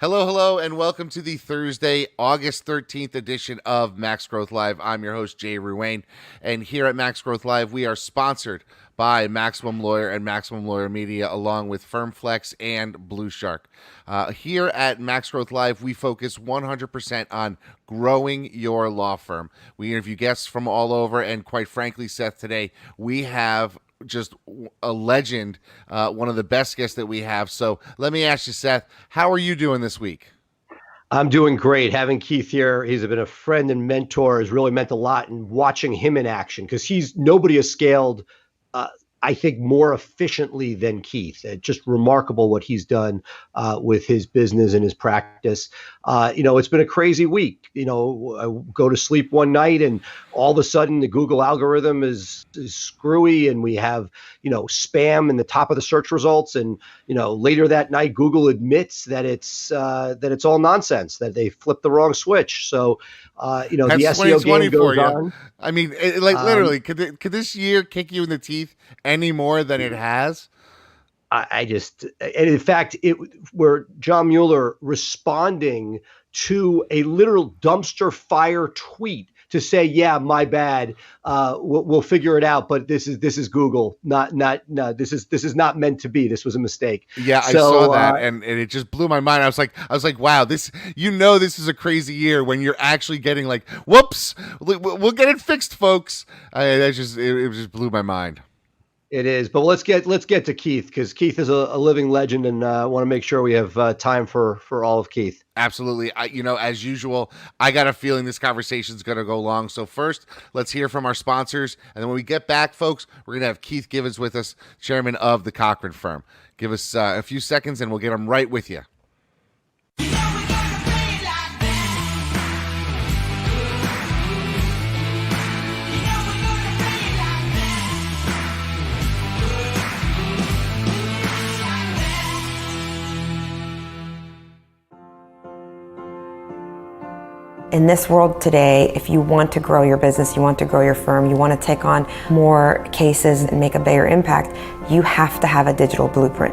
Hello, hello, and welcome to the Thursday, August 13th edition of Max Growth Live. I'm your host, Jay Ruane, and here at Max Growth Live, we are sponsored by Maximum Lawyer and Maximum Lawyer Media, along with FirmFlex and Blue Shark. Here at Max Growth Live, we focus 100% on growing your law firm. We interview guests from all over, and quite frankly, Seth, today we have just a legend, one of the best guests that we have. So let me ask you, Seth, how are you doing this week? I'm doing great. Having Keith here, he's been a friend and mentor, has really meant a lot. And watching him in action, because nobody has scaled, I think, more efficiently than Keith. Just remarkable what he's done with his business and his practice. It's been a crazy week. I go to sleep one night and all of a sudden the Google algorithm is screwy, and we have, spam in the top of the search results. And, later that night, Google admits that it's all nonsense, that they flipped the wrong switch. So, the SEO game goes on. I mean, literally, could this year kick you in the teeth any more than it has? And in fact, where John Mueller responding to a literal dumpster fire tweet to say, yeah, my bad, we'll figure it out, but this is Google, this is not meant to be. This was a mistake. Yeah, I saw that, and it just blew my mind. I was like, wow, this is a crazy year when you're actually getting like, whoops, we'll get it fixed, folks. It just blew my mind. It is, but let's get to Keith, because Keith is a living legend, and I want to make sure we have time for all of Keith. Absolutely. As usual, I got a feeling this conversation is going to go long. So first, let's hear from our sponsors, and then when we get back, folks, we're going to have Keith Givens with us, chairman of the Cochran Firm. Give us a few seconds, and we'll get him right with you. In this world today, if you want to grow your business, you want to grow your firm, you want to take on more cases and make a bigger impact, you have to have a digital blueprint.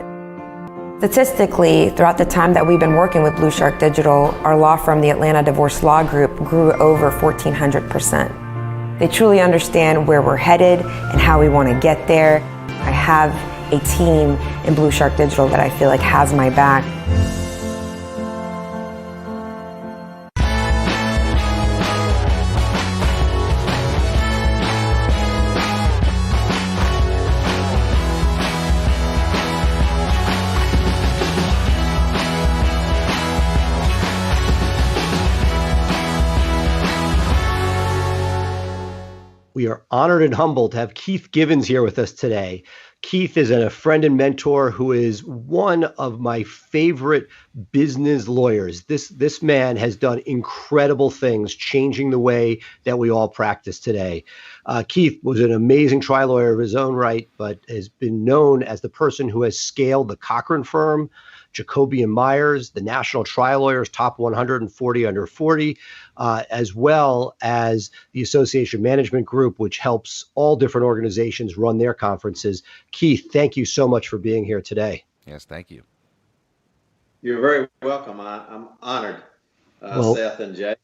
Statistically, throughout the time that we've been working with Blue Shark Digital, our law firm, the Atlanta Divorce Law Group, grew over 1,400%. They truly understand where we're headed and how we want to get there. I have a team in Blue Shark Digital that I feel like has my back. We are honored and humbled to have Keith Givens here with us today. Keith is a friend and mentor who is one of my favorite business lawyers. This man has done incredible things, changing the way that we all practice today. Keith was an amazing trial lawyer of his own right, but has been known as the person who has scaled the Cochran Firm, Jacoby and Myers, the National Trial Lawyers Top 140 Under 40, as well as the Association Management Group, which helps all different organizations run their conferences. Keith, thank you so much for being here today. Yes, thank you. You're very welcome. I'm honored, Seth and Jay.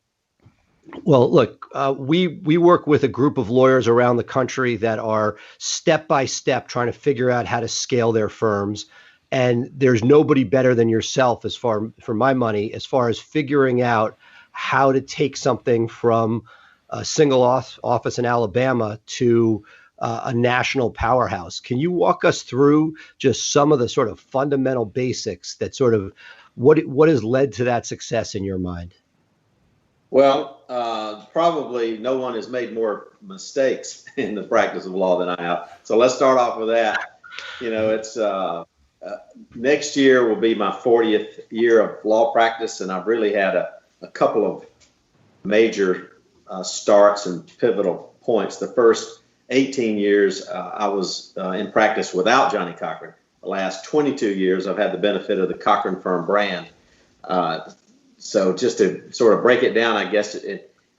Well, look, we work with a group of lawyers around the country that are step by step trying to figure out how to scale their firms. And there's nobody better than yourself, for my money, as far as figuring out how to take something from a single office in Alabama to a national powerhouse. Can you walk us through just some of the sort of fundamental basics that sort of what has led to that success in your mind? Well, probably no one has made more mistakes in the practice of law than I have. So let's start off with that. It's next year will be my 40th year of law practice, and I've really had a couple of major starts and pivotal points. The first 18 years I was in practice without Johnny Cochran. The last 22 years I've had the benefit of the Cochran Firm brand. So just to sort of break it down, I guess,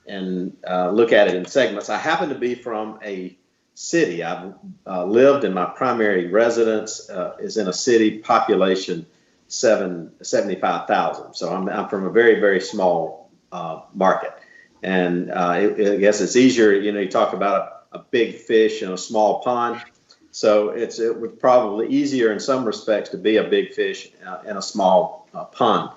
and look at it in segments, I happen to be from a city. I've lived, and my primary residence is in a city population $75,000. So I'm from a very, very small market. And I guess it's easier, you talk about a big fish in a small pond. So it was probably easier in some respects to be a big fish in a small pond.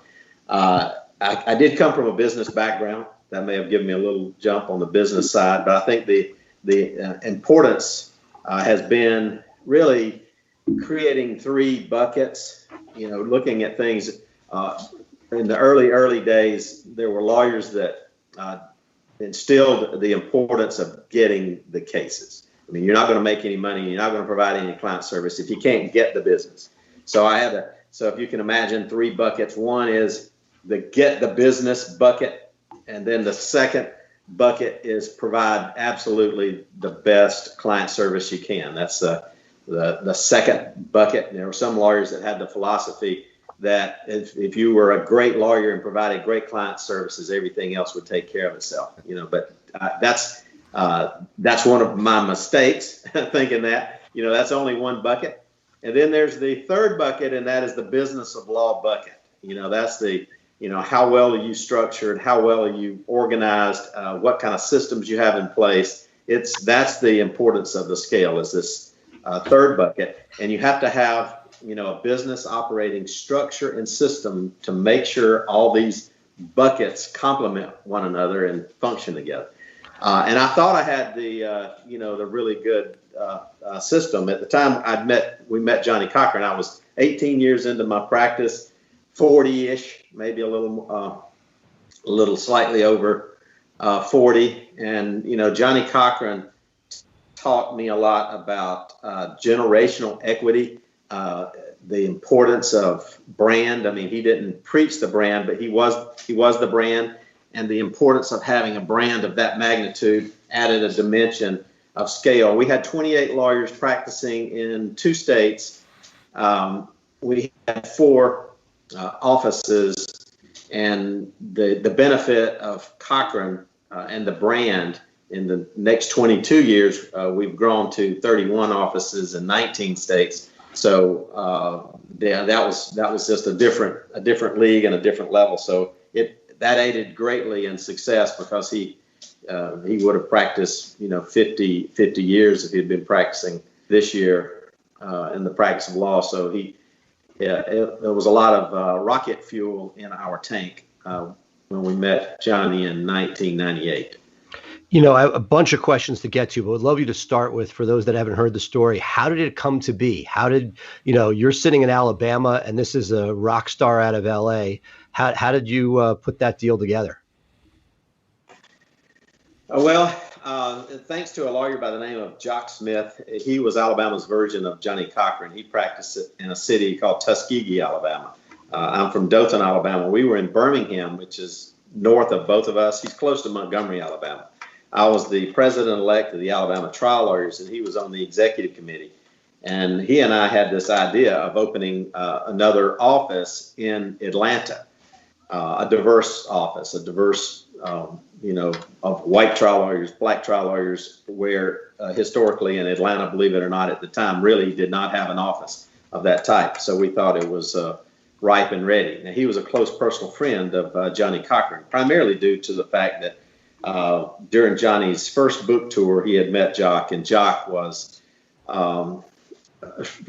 I did come from a business background. That may have given me a little jump on the business side, but I think the importance has been really creating three buckets, looking at things. In the early days, there were lawyers that instilled the importance of getting the cases. I mean, you're not going to make any money, you're not going to provide any client service if you can't get the business. So if you can imagine three buckets, one is the get the business bucket, and then the second bucket is provide absolutely the best client service you can. That's the second bucket. There were some lawyers that had the philosophy that if you were a great lawyer and provided great client services, everything else would take care of itself. But that's one of my mistakes, thinking that, that's only one bucket. And then there's the third bucket, and that is the business of law bucket. That's the, how well are you structured? How well are you organized? What kind of systems you have in place? That's the importance of the scale, is this third bucket. And you have to have, a business operating structure and system to make sure all these buckets complement one another and function together. And I thought I had the really good system. At the time we met Johnny Cochran, I was 18 years into my practice, 40-ish, maybe a little slightly over 40. And, Johnny Cochran taught me a lot about generational equity, the importance of brand. I mean, he didn't preach the brand, but he was the brand. And the importance of having a brand of that magnitude added a dimension of scale. We had 28 lawyers practicing in 2 states. We had 4 offices, and the benefit of Cochran and the brand in the next 22 years, we've grown to 31 offices in 19 states. So that was just a different league and a different level. So that aided greatly in success, because he would have practiced 50 years if he'd been practicing this year in the practice of law. So there was a lot of rocket fuel in our tank when we met Johnny in 1998. I have a bunch of questions to get to, but would love you to start with, for those that haven't heard the story, how did it come to be? How did, you're sitting in Alabama and this is a rock star out of LA. How did you put that deal together? Thanks to a lawyer by the name of Jock Smith. He was Alabama's version of Johnny Cochran. He practiced in a city called Tuskegee, Alabama. I'm from Dothan, Alabama. We were in Birmingham, which is north of both of us. He's close to Montgomery, Alabama. I was the president-elect of the Alabama Trial Lawyers, and he was on the executive committee. And he and I had this idea of opening another office in Atlanta, a diverse office, of white trial lawyers, black trial lawyers, where historically in Atlanta, believe it or not, at the time, really did not have an office of that type. So we thought it was ripe and ready. Now, he was a close personal friend of Johnny Cochran, primarily due to the fact that during Johnny's first book tour, he had met Jock, and Jock was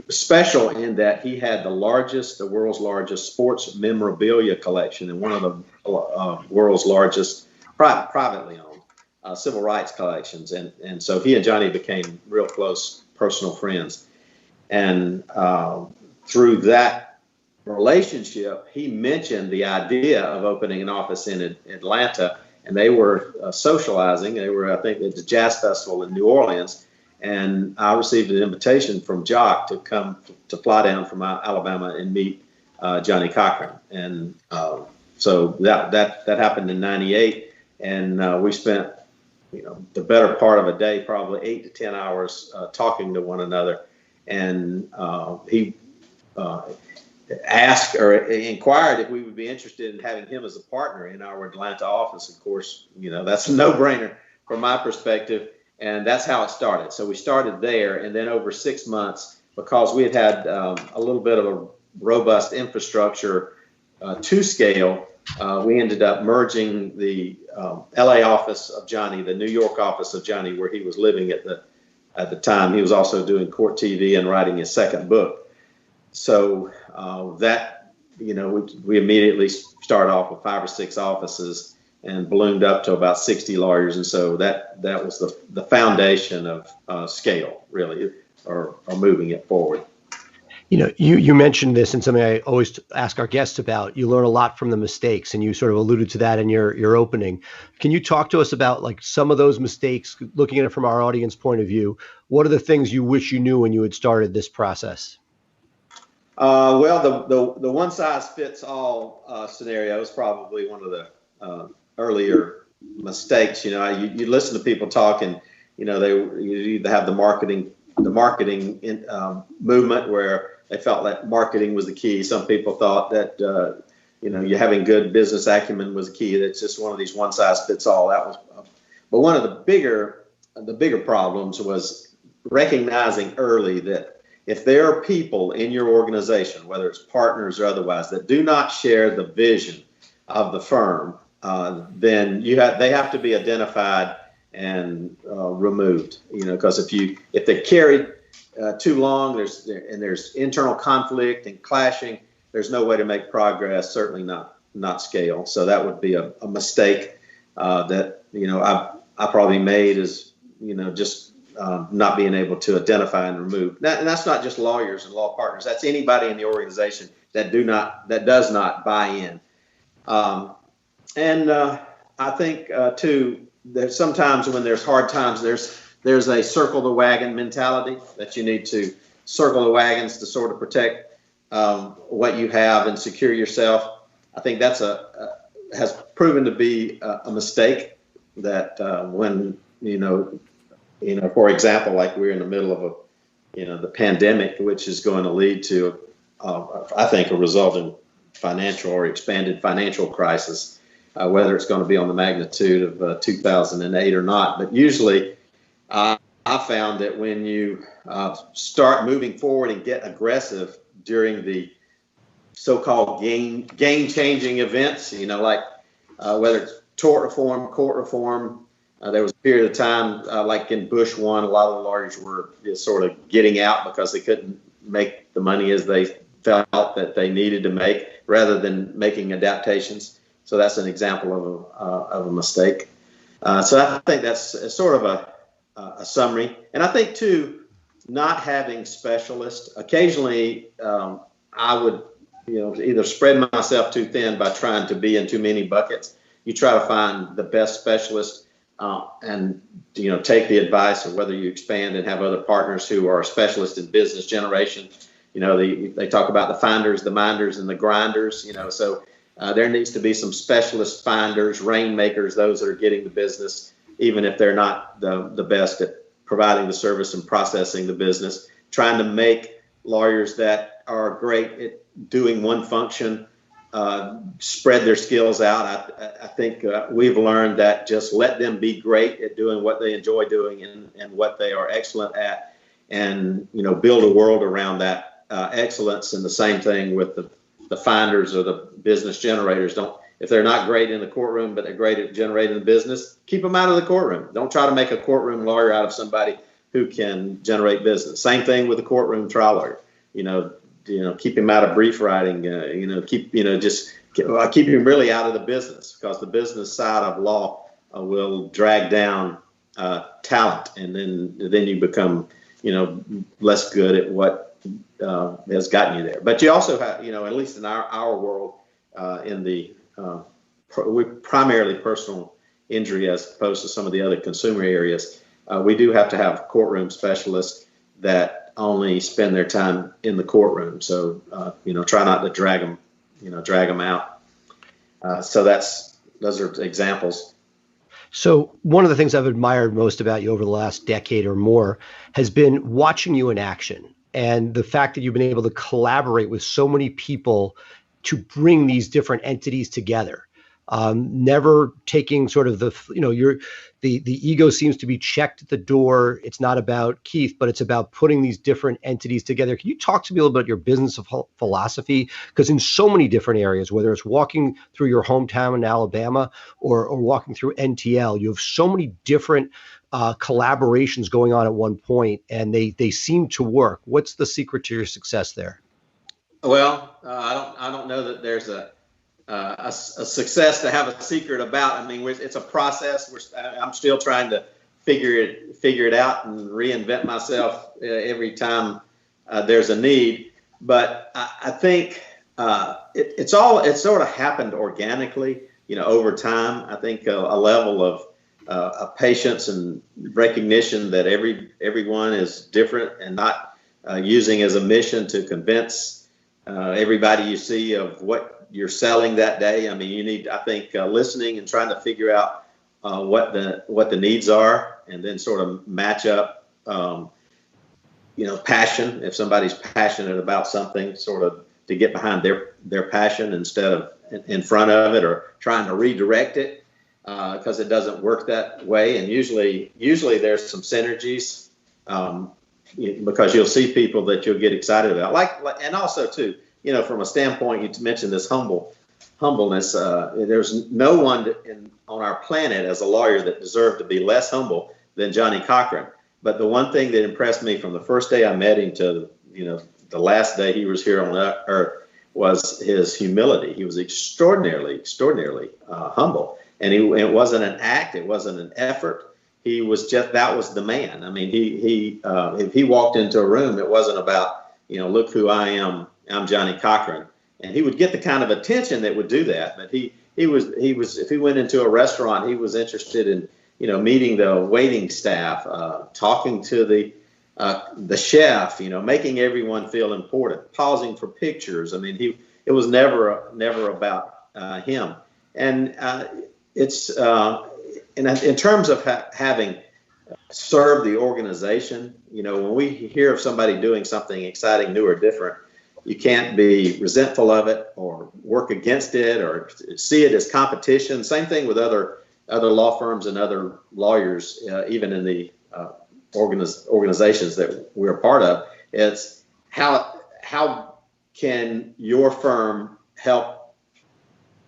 special in that he had the world's largest sports memorabilia collection, and one of the world's largest privately owned civil rights collections. And so he and Johnny became real close personal friends. And through that relationship, he mentioned the idea of opening an office in Atlanta, and they were socializing. They were, I think, at the Jazz Festival in New Orleans. And I received an invitation from Jock to come to fly down from Alabama and meet Johnny Cochran. And so that happened in '98. And we spent, the better part of a day, probably 8 to 10 hours talking to one another. And he asked or inquired if we would be interested in having him as a partner in our Atlanta office. Of course, that's a no-brainer from my perspective. And that's how it started. So we started there, and then over 6 months, because we had a little bit of a robust infrastructure to scale, we ended up merging the LA office of Johnny, the New York office of Johnny, where he was living at the time. He was also doing court TV and writing his second book. So that, we immediately started off with 5 or 6 offices and ballooned up to about 60 lawyers. And so that was the foundation of scale, really, or moving it forward. You mentioned this, and something I always ask our guests about. You learn a lot from the mistakes, and you sort of alluded to that in your opening. Can you talk to us about like some of those mistakes, looking at it from our audience point of view? What are the things you wish you knew when you had started this process? Well, the one size fits all scenario is probably one of the earlier mistakes. You listen to people talk, and you either have the marketing movement where they felt that marketing was the key. Some people thought that you having good business acumen was the key. That's just one of these one size fits all. But one of the bigger problems was recognizing early that if there are people in your organization, whether it's partners or otherwise, that do not share the vision of the firm, then they have to be identified and removed. Because if they carried too long, there's internal conflict and clashing, there's no way to make progress, certainly not scale. So that would be a mistake that I probably made, is just not being able to identify and remove. And that's not just lawyers and law partners. That's anybody in the organization that does not buy in. And I think too, that sometimes when there's hard times, there's a circle the wagon mentality, that you need to circle the wagons to sort of protect what you have and secure yourself. I think that's has proven to be a mistake. That when for example, like we're in the middle of the pandemic, which is going to lead to I think a resulting financial or expanded financial crisis. Whether it's going to be on the magnitude of 2008 or not. But usually I found that when you start moving forward and get aggressive during the so-called game-changing events, like whether it's tort reform, court reform, there was a period of time like in Bush 1, a lot of the lawyers were just sort of getting out because they couldn't make the money as they felt that they needed to make, rather than making adaptations. So that's an example of a mistake. So I think that's sort of a summary. And I think too, not having specialists. Occasionally, I would either spread myself too thin by trying to be in too many buckets. You try to find the best specialist and take the advice of whether you expand and have other partners who are specialists in business generation. They talk about the finders, the minders, and the grinders. So. There needs to be some specialist finders, rainmakers, those that are getting the business, even if they're not the best at providing the service and processing the business, trying to make lawyers that are great at doing one function, spread their skills out. I think we've learned that just let them be great at doing what they enjoy doing and what they are excellent at, and build a world around that excellence. And the same thing with the finders or the business generators. If they're not great in the courtroom, but they're great at generating the business, keep them out of the courtroom. Don't try to make a courtroom lawyer out of somebody who can generate business. Same thing with the courtroom trial lawyer. Keep him out of brief writing. Keep him really out of the business, because the business side of law will drag down talent, and then you become less good at what has gotten you there. But you also have, at least in our world, in the primarily personal injury as opposed to some of the other consumer areas, we do have to have courtroom specialists that only spend their time in the courtroom. So try not to drag them out. So those are examples. So one of the things I've admired most about you over the last decade or more has been watching you in action, and the fact that you've been able to collaborate with so many people to bring these different entities together. never taking sort of the ego seems to be checked at the door. It's not about Keith, but it's about putting these different entities together. Can you talk to me a little about your business of philosophy? Because in so many different areas, whether it's walking through your hometown in Alabama or walking through NTL, you have so many different collaborations going on at one point, and they seem to work. What's the secret to your success there? Well, I don't know that there's a success to have a secret about. I mean, it's a process. I'm still trying to figure it out and reinvent myself every time there's a need. But I think it sort of happened organically, over time. I think a level of patience and recognition that everyone is different, and not using as a mission to convince everybody you see of what you're selling that day. I mean, you need, I think, listening and trying to figure out what the needs are, and then sort of match up, passion. If somebody's passionate about something, sort of to get behind their passion instead of in front of it or trying to redirect it, because it doesn't work that way. And usually there's some synergies, because you'll see people that you'll get excited about, and also too, from a standpoint, you mentioned this humbleness. There's no one on our planet as a lawyer that deserved to be less humble than Johnny Cochran. But the one thing that impressed me from the first day I met him to the last day he was here on earth was his humility. He was extraordinarily humble, and it wasn't an act, it wasn't an effort. He was that was the man. I mean, he if he walked into a room, it wasn't about look who I am. I'm Johnny Cochran, and he would get the kind of attention that would do that. But he was if he went into a restaurant, he was interested in meeting the waiting staff, talking to the chef, making everyone feel important, pausing for pictures. I mean, it was never about him. And it's in terms of having served the organization, when we hear of somebody doing something exciting, new or different, you can't be resentful of it or work against it or see it as competition. Same thing with other law firms and other lawyers, even in the organizations that we're a part of. It's how can your firm help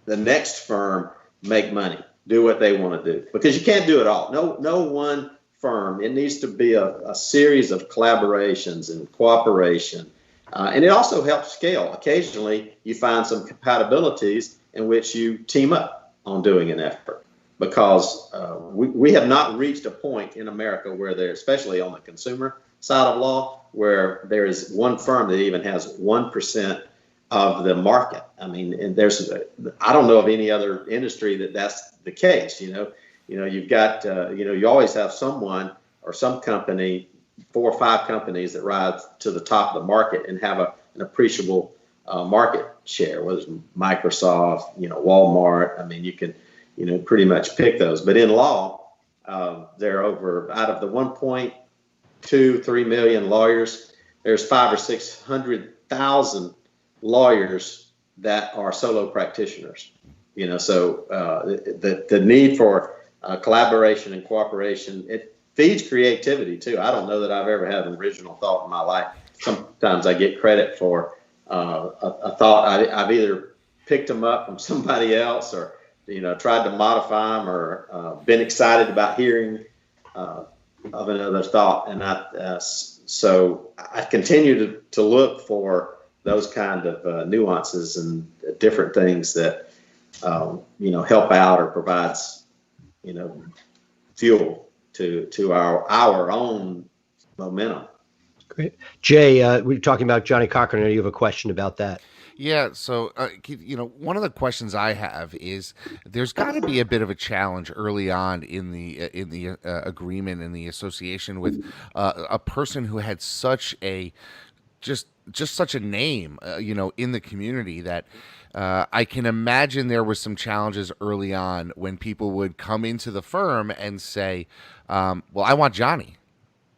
the next firm make money, do what they want to do? Because you can't do it all. No one firm. It needs to be a series of collaborations and cooperation. And it also helps scale. Occasionally, you find some compatibilities in which you team up on doing an effort, because we have not reached a point in America where there, especially on the consumer side of law, where there is one firm that even has 1% of the market. I mean, and I don't know of any other industry that's the case. You've got, you always have someone or some company, 4 or 5 companies that rise to the top of the market and have an appreciable market share, whether it's Microsoft, Walmart. I mean, you can, pretty much pick those. But in law, there are out of the 1.23 million lawyers, there's 500,000 or 600,000 lawyers that are solo practitioners. So the need for collaboration and cooperation, it feeds creativity too. I don't know that I've ever had an original thought in my life. Sometimes I get credit for a thought. I've either picked them up from somebody else, or tried to modify them, or been excited about hearing of another thought. And so I continue to look for those kind of nuances and different things that help out or provides fuel to our own momentum. Great. Jay, we were talking about Johnny Cochran. I know you have a question about that. Yeah, so one of the questions I have is there's got to be a bit of a challenge early on in the agreement and the association with a person who had such a just such a name, in the community that I can imagine there was some challenges early on when people would come into the firm and say, well, I want Johnny.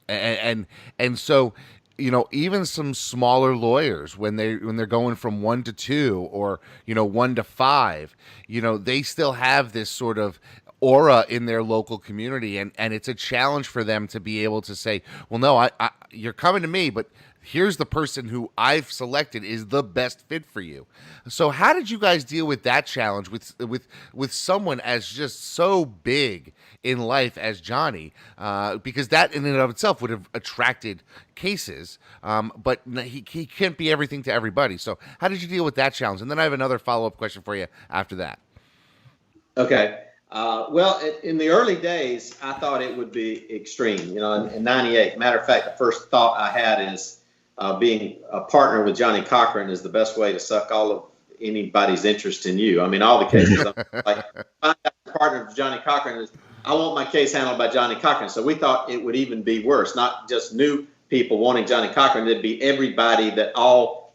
And so even some smaller lawyers, when they're going from 1 to 2, or 1 to 5, they still have this sort of aura in their local community, and it's a challenge for them to be able to say, well, no, you're coming to me, but here's the person who I've selected is the best fit for you. So how did you guys deal with that challenge with someone as just so big in life as Johnny? Because that in and of itself would have attracted cases, but he can't be everything to everybody. So how did you deal with that challenge? And then I have another follow-up question for you after that. Okay. Well, in the early days, I thought it would be extreme. In '98. Matter of fact, the first thought I had is being a partner with Johnny Cochran is the best way to suck all of anybody's interest in you. I mean, all the cases, like I'm partner with Johnny Cochran is, I want my case handled by Johnny Cochran. So we thought it would even be worse, not just new people wanting Johnny Cochran. It'd be everybody that all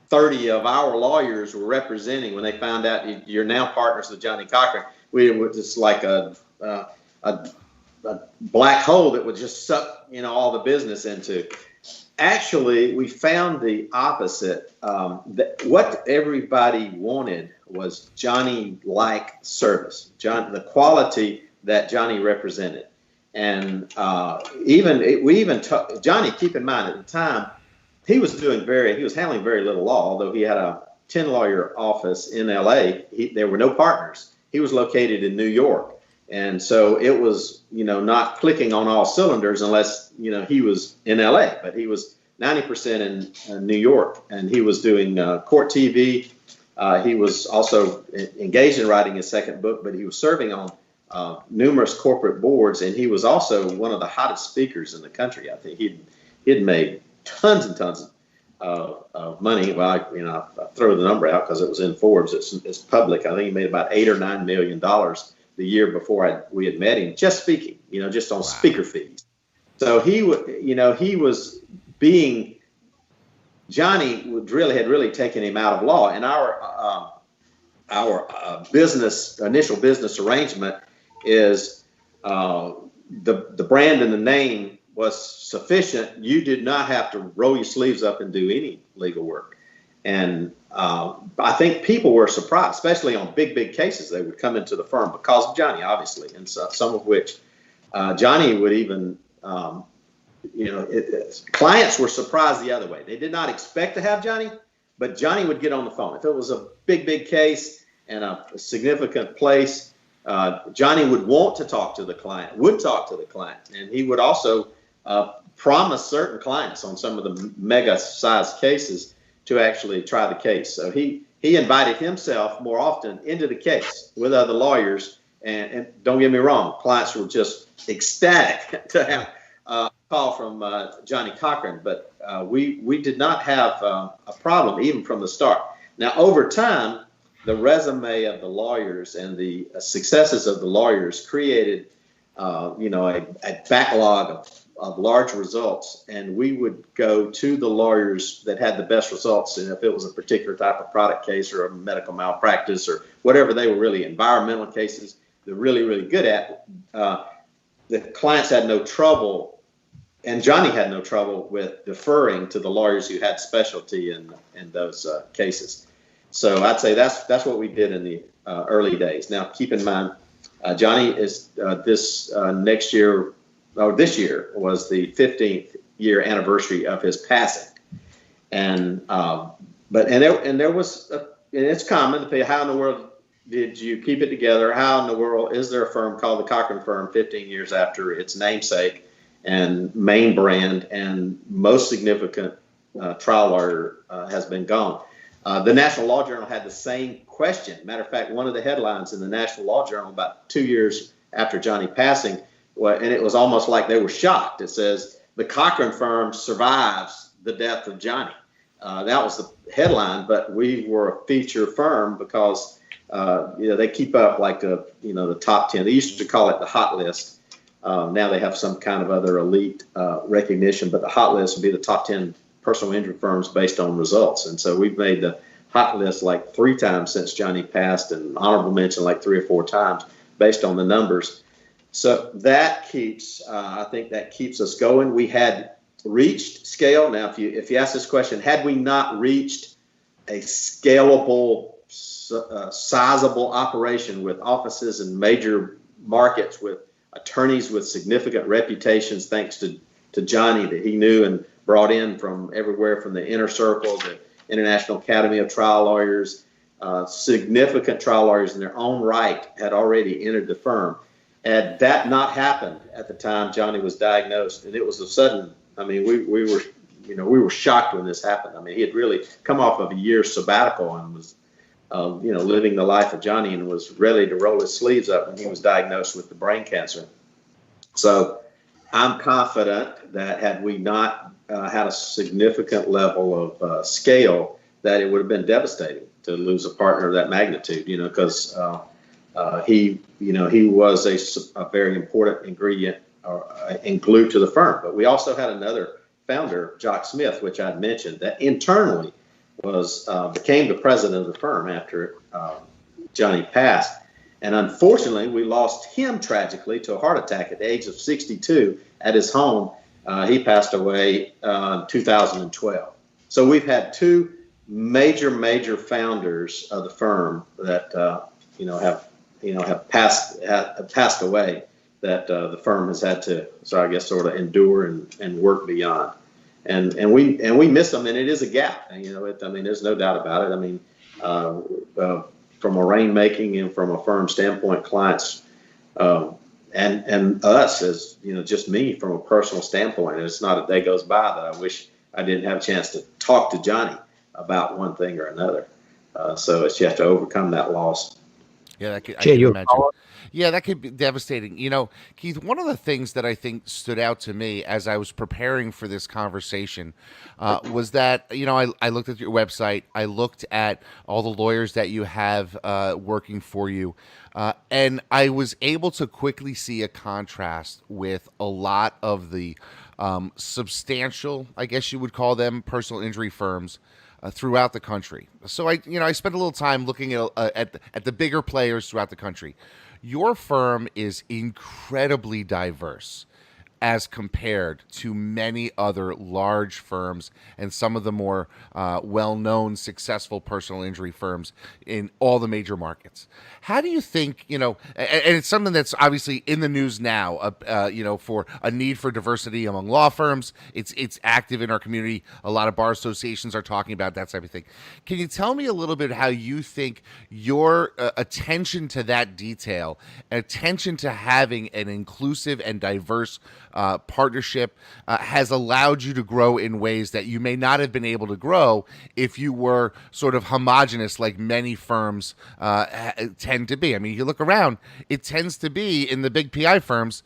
30 of our lawyers were representing when they found out you're now partners with Johnny Cochran. We were just like a black hole that would just suck, all the business into. Actually, we found the opposite. What everybody wanted was Johnny-like service, the quality that Johnny represented. And Johnny, keep in mind, at the time, he was handling very little law, although he had a 10-lawyer office in LA. There were no partners. He was located in New York. And so it was, not clicking on all cylinders unless, he was in LA, but he was 90% in New York, and he was doing court TV. He was also engaged in writing his second book, but he was serving on numerous corporate boards, and he was also one of the hottest speakers in the country. I think he'd made tons and tons of money. Well, I throw the number out because it was in Forbes. It's public. I think he made about $8 or $9 million the year before we had met him, just speaking, just on speaker fees. So he was being, Johnny had really taken him out of law. And our initial business arrangement is the brand and the name was sufficient. You did not have to roll your sleeves up and do any legal work. And I think people were surprised, especially on big cases. They would come into the firm because of Johnny, obviously, and so, some of which Johnny would even, clients were surprised the other way. They did not expect to have Johnny, but Johnny would get on the phone. If it was a big case and a significant place, Johnny would want to talk to the client, and he would also promise certain clients on some of the mega-sized cases to actually try the case. So he invited himself more often into the case with other lawyers. And don't get me wrong, clients were just ecstatic to have a call from Johnny Cochran. But we did not have a problem even from the start. Now, over time, the resume of the lawyers and the successes of the lawyers created, a backlog of large results, and we would go to the lawyers that had the best results. And if it was a particular type of product case or a medical malpractice or whatever, they were really environmental cases they're really good at. The clients had no trouble, and Johnny had no trouble with deferring to the lawyers who had specialty in those cases. So I'd say that's what we did in the early days. Now, keep in mind, Johnny is this year was the 15th year anniversary of his passing, and there was and it's common to say, how in the world did you keep it together? How in the world is there a firm called the Cochran Firm 15 years after its namesake and main brand and most significant trial lawyer has been gone? The National Law Journal had the same question. Matter of fact, one of the headlines in the National Law Journal about 2 years after Johnny passing, and it was almost like they were shocked. It says, the Cochran Firm survives the death of Johnny. That was the headline, but we were a feature firm because they keep up like the top 10. They used to call it the hot list. Now they have some kind of other elite recognition, but the hot list would be the top 10 personal injury firms based on results. And so we've made the hot list like 3 times since Johnny passed, and honorable mention like 3 or 4 times based on the numbers. So that keeps, I think that keeps us going. We had reached scale. Now, if you ask this question, had we not reached a scalable, sizable operation with offices in major markets, with attorneys with significant reputations, thanks to Johnny that he knew and brought in from everywhere from the inner circle, the International Academy of Trial Lawyers, significant trial lawyers in their own right had already entered the firm. Had that not happened at the time Johnny was diagnosed, and it was a sudden, I mean, we were shocked when this happened. I mean, he had really come off of a year's sabbatical and was, living the life of Johnny, and was ready to roll his sleeves up when he was diagnosed with the brain cancer. So I'm confident that had we not had a significant level of scale, that it would have been devastating to lose a partner of that magnitude, because he was a very important ingredient and glue to the firm. But we also had another founder, Jock Smith, which I'd mentioned, that internally became the president of the firm after Johnny passed. And unfortunately, we lost him tragically to a heart attack at the age of 62 at his home. He passed away in 2012. So we've had two major founders of the firm that have passed away, that the firm has had to, I guess, sort of endure and work beyond. And we miss them, and it is a gap. There's no doubt about it. I mean, from a rainmaking and from a firm standpoint, clients and us as just me from a personal standpoint. And it's not a day goes by that I wish I didn't have a chance to talk to Johnny about one thing or another. So it's you have to overcome that loss. Yeah, I can imagine. Follow-up? Yeah, that could be devastating. Keith, one of the things that I think stood out to me as I was preparing for this conversation was that, I looked at your website, I looked at all the lawyers that you have working for you, and I was able to quickly see a contrast with a lot of the substantial, I guess you would call them, personal injury firms throughout the country. So I spent a little time looking at the bigger players throughout the country. Your firm is incredibly diverse as compared to many other large firms and some of the more well-known, successful personal injury firms in all the major markets. How do you think, and it's something that's obviously in the news now, for a need for diversity among law firms. It's active in our community. A lot of bar associations are talking about that type of thing. Can you tell me a little bit how you think your attention to that detail, attention to having an inclusive and diverse partnership has allowed you to grow in ways that you may not have been able to grow if you were sort of homogenous like many firms tend to be? I mean, you look around, it tends to be in the big PI firms,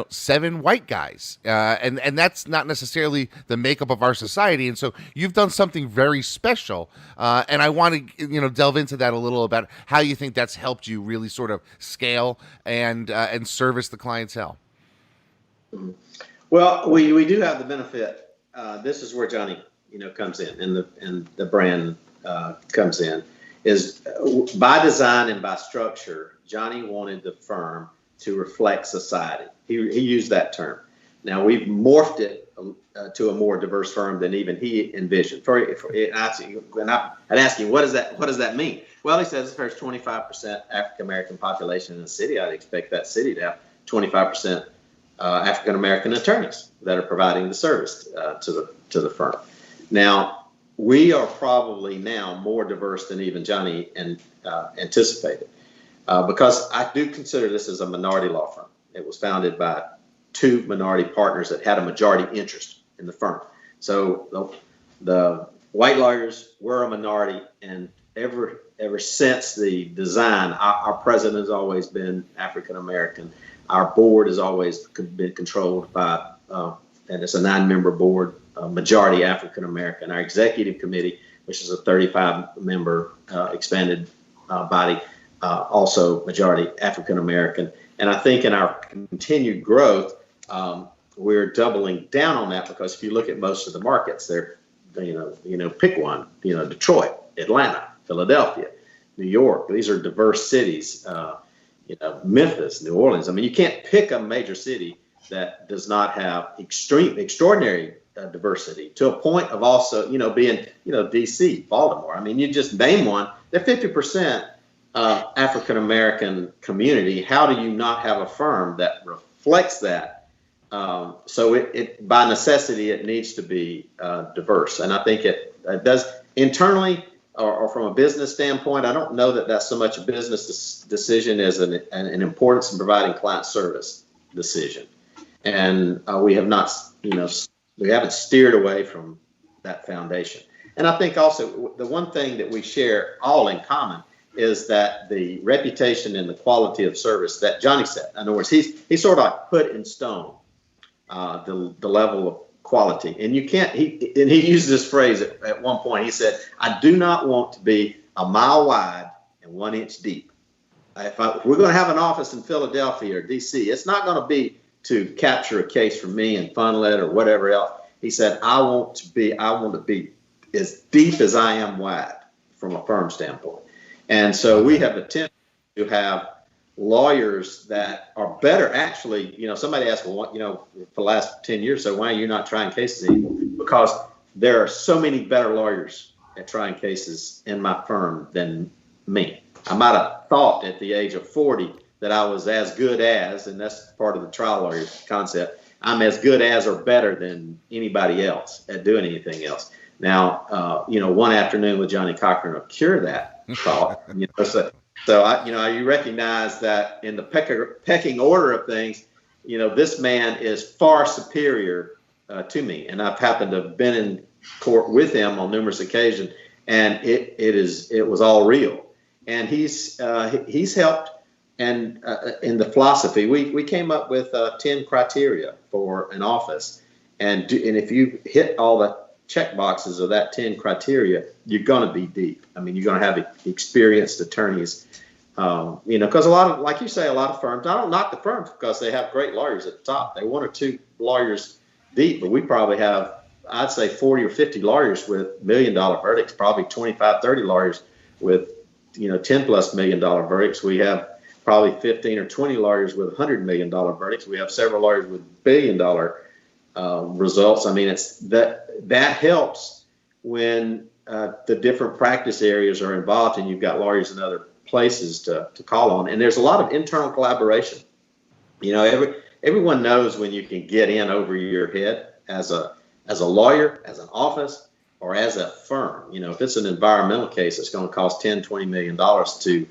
7 white guys. And that's not necessarily the makeup of our society. And so you've done something very special. And I want to, delve into that a little about how you think that's helped you really sort of scale and service the clientele. Well, we do have the benefit. This is where Johnny, comes in, and the brand comes in. Is by design and by structure, Johnny wanted the firm to reflect society. He used that term. Now we've morphed it to a more diverse firm than even he envisioned. I'd ask him, what does that mean? Well, he says if there's 25% African American population in the city, I'd expect that city to have 25% African American attorneys that are providing the service to the firm. Now, we are probably now more diverse than even Johnny anticipated, because I do consider this as a minority law firm. It was founded by 2 minority partners that had a majority interest in the firm. So the white lawyers were a minority, and ever since the design, our president has always been African American. Our board has always been controlled by, and it's a 9-member board, majority African American. Our executive committee, which is a 35-member expanded body, also majority African American. And I think in our continued growth, we're doubling down on that, because if you look at most of the markets, they're, pick one, Detroit, Atlanta, Philadelphia, New York. These are diverse cities. Memphis, New Orleans. I mean, you can't pick a major city that does not have extraordinary diversity to a point of also, being, DC, Baltimore. I mean, you just name one. They're 50% African American community. How do you not have a firm that reflects that? So it by necessity, it needs to be diverse. And I think it does internally or from a business standpoint. I don't know that that's so much a business decision as an importance in providing client service decision. And we have not, we haven't steered away from that foundation. And I think also the one thing that we share all in common is that the reputation and the quality of service that Johnny said. In other words, he's sort of like put in stone the level of quality. And you can't, he used this phrase at one point. He said, I do not want to be a mile wide and 1 inch deep. If we're going to have an office in Philadelphia or DC, it's not going to be to capture a case for me and funnel it or whatever else. He said, I want to be as deep as I am wide from a firm standpoint. And so we have attempted to have lawyers that are better. Actually, somebody asked, well, for the last 10 years, so why are you not trying cases anymore? Because there are so many better lawyers at trying cases in my firm than me. I might have thought at the age of 40 that I was as good as, and that's part of the trial lawyer concept, I'm as good as or better than anybody else at doing anything else. Now, one afternoon with Johnny Cochran will cure that thought. So you recognize that in the pecking order of things, this man is far superior to me, and I've happened to have been in court with him on numerous occasions, and it was all real. And he's helped. And in the philosophy, we came up with 10 criteria for an office, and if you hit all the check boxes of that 10 criteria, you're going to be deep. I mean, you're going to have experienced attorneys, because a lot of, like you say, a lot of firms, I don't knock the firms because they have great lawyers at the top. They're 1 or 2 lawyers deep, but we probably have, I'd say 40 or 50 lawyers with $1 million verdicts, probably 25, 30 lawyers with, $10+ million verdicts. We have probably 15 or 20 lawyers with $100 million verdicts. We have several lawyers with $1 billion results. I mean, it's that helps when the different practice areas are involved and you've got lawyers in other places to call on. And there's a lot of internal collaboration. Everyone knows when you can get in over your head as a lawyer, as an office, or as a firm. If it's an environmental case, it's going to cost $10, $20 million to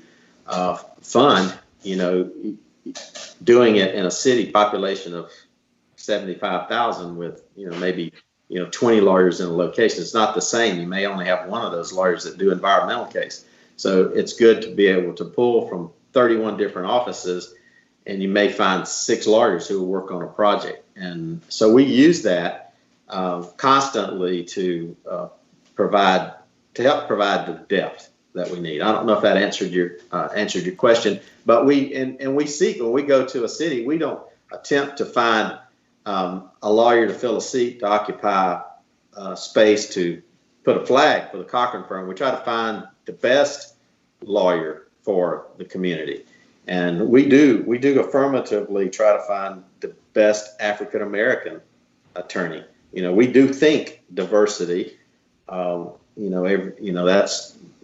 fund, doing it in a city population of 75,000 with, maybe, 20 lawyers in a location. It's not the same. You may only have one of those lawyers that do environmental case. So it's good to be able to pull from 31 different offices, and you may find 6 lawyers who will work on a project. And so we use that constantly to help provide the depth that we need. I don't know if that answered your question, but we seek, when we go to a city, we don't attempt to find a lawyer to fill a seat, to occupy space, to put a flag for the Cochran Firm. We try to find the best lawyer for the community, and we do affirmatively try to find the best African American attorney. We do think diversity. That's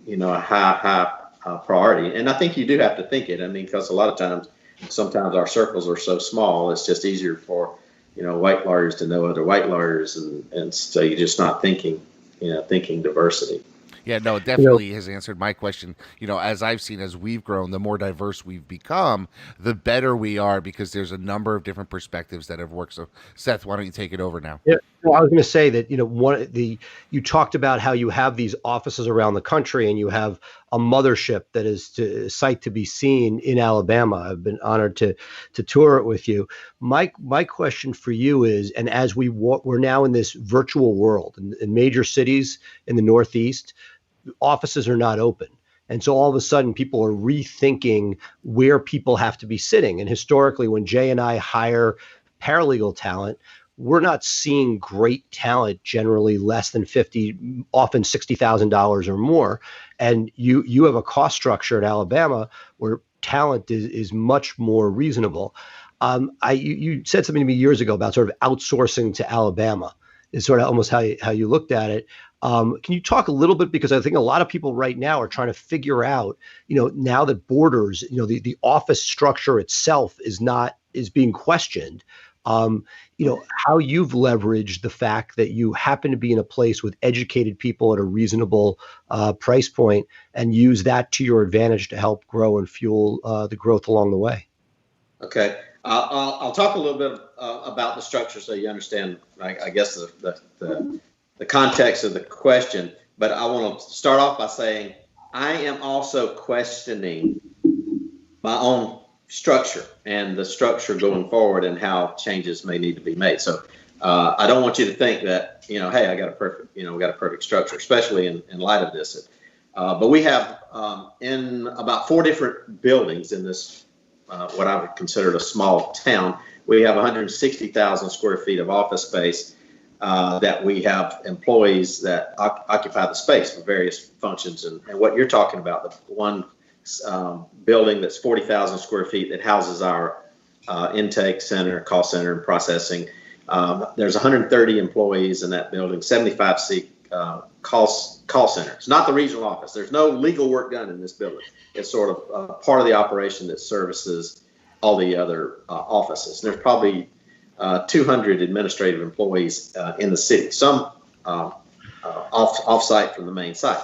a high priority, and I think you do have to think it. I mean, because a lot of times, sometimes our circles are so small, it's just easier for white lawyers to know other white lawyers, and so you're just not thinking diversity. Yeah, no, it definitely has answered my question. As I've seen, as we've grown, the more diverse we've become, the better we are, because there's a number of different perspectives that have worked. So, Seth, why don't you take it over now? Yeah, well, I was going to say that, you talked about how you have these offices around the country and you have a mothership that is a sight to be seen in Alabama. I've been honored to tour it with you. My question for you is, and as we're now in this virtual world in major cities in the Northeast, offices are not open. And so all of a sudden people are rethinking where people have to be sitting. And historically, when Jay and I hire paralegal talent, we're not seeing great talent, generally less than $50,000, often $60,000 or more. And you have a cost structure in Alabama where talent is much more reasonable. You said something to me years ago about sort of outsourcing to Alabama. is sort of almost how you looked at it. Can you talk a little bit, because I think a lot of people right now are trying to figure out, now that borders, the office structure itself is being questioned. How you've leveraged the fact that you happen to be in a place with educated people at a reasonable price point, and use that to your advantage to help grow and fuel the growth along the way. Okay. I'll talk a little bit about the structure so you understand, I guess, the context of the question. But I want to start off by saying I am also questioning my own structure and the structure going forward and how changes may need to be made. So I don't want you to think that, hey, I got a perfect, we got a perfect structure, especially in light of this. But we have in about 4 different buildings in this, what I would consider a small town, we have 160,000 square feet of office space that we have employees that occupy the space for various functions. And what you're talking about, the one building that's 40,000 square feet that houses our intake center, call center, and processing. There's 130 employees in that building, 75 seat call center. It's not the regional office. There's no legal work done in this building. It's sort of part of the operation that services all the other offices. There's probably 200 administrative employees in the city, some off-site from the main site.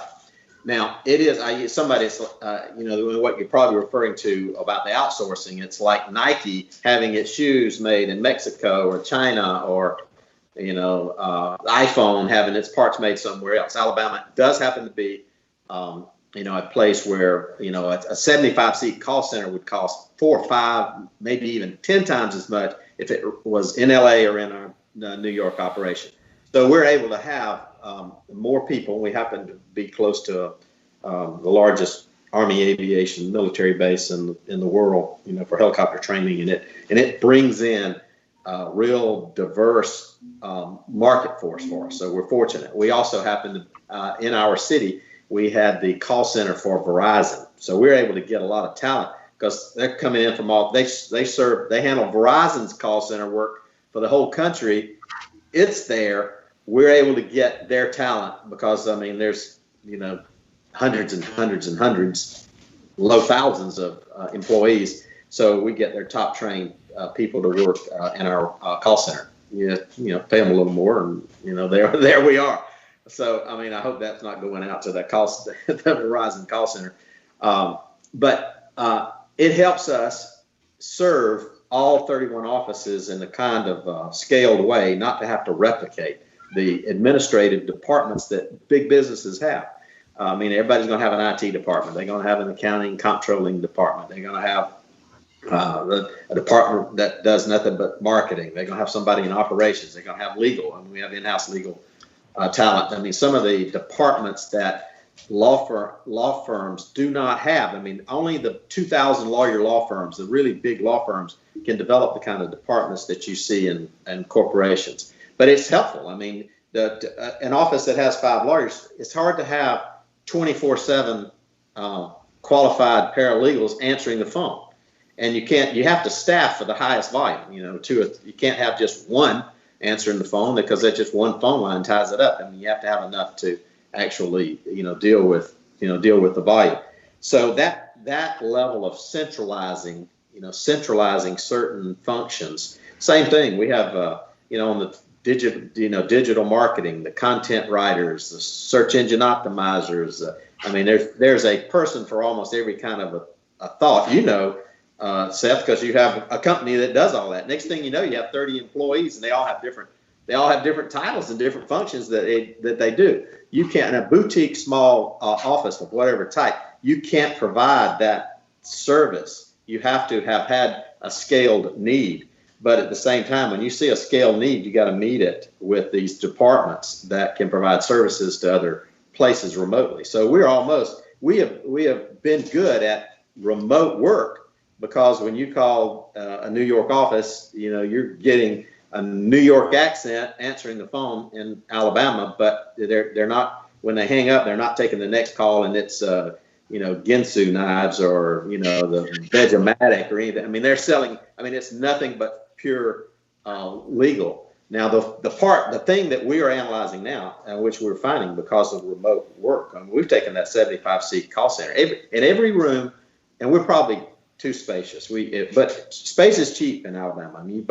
Now, it is, what you're probably referring to about the outsourcing, it's like Nike having its shoes made in Mexico or China, or, iPhone having its parts made somewhere else. Alabama does happen to be, a place where, a 75-seat call center would cost 4 or 5, maybe even 10 times as much if it was in LA or in our New York operation. So we're able to have more people. We happen to be close to the largest Army aviation military base in the world, for helicopter training, and it brings in real diverse market force for us. So we're fortunate. We also happen to, in our city, we had the call center for Verizon. So we're able to get a lot of talent because they're coming in from all, they handle Verizon's call center work for the whole country. It's there. We're able to get their talent because, there's, hundreds and hundreds and hundreds, low thousands of employees. So we get their top trained people to work in our call center. Pay them a little more, and there we are. So I hope that's not going out to the Verizon call center, but it helps us serve all 31 offices in the kind of scaled way, not to have to replicate the administrative departments that big businesses have. Everybody's going to have an IT department. They're going to have an accounting, controlling department. They're going to have a department that does nothing but marketing. They're going to have somebody in operations. They're going to have legal. We have in-house legal talent. Some of the departments that law firms do not have. Only the 2,000 lawyer law firms, the really big law firms, can develop the kind of departments that you see in corporations. But it's helpful. An office that has 5 lawyers, it's hard to have 24/7 qualified paralegals answering the phone, and you have to staff for the highest volume. You can't have just one answering the phone, because that's just one phone line ties it up. You have to have enough to actually deal with the volume. So that level of centralizing certain functions. Same thing. We have on the digital marketing, the content writers, the search engine optimizers. There's a person for almost every kind of a thought. Seth, because you have a company that does all that. Next thing you know, you have 30 employees, and they all have different titles and different functions that they do. You can't, in a boutique small office of whatever type, you can't provide that service. You have to have had a scaled need. But at the same time, when you see a scale need, you got to meet it with these departments that can provide services to other places remotely. So we have been good at remote work, because when you call a New York office, you're getting a New York accent answering the phone in Alabama, but they're not, when they hang up, they're not taking the next call, and it's Ginsu knives or the Vegematic or anything. They're selling. It's nothing but pure legal. Now, the thing that we are analyzing now, and which we're finding because of remote work, we've taken that 75-seat call center in every room, and we're probably too spacious. But space is cheap in Alabama. I mean,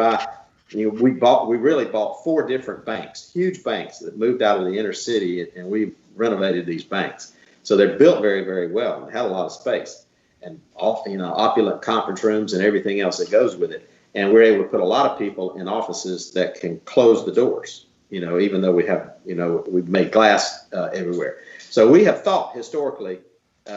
we really bought 4 different banks, huge banks that moved out of the inner city, and we renovated these banks. So they're built very, very well and had a lot of space, and opulent conference rooms and everything else that goes with it. And we're able to put a lot of people in offices that can close the doors, even though we've made glass everywhere. So we have thought historically,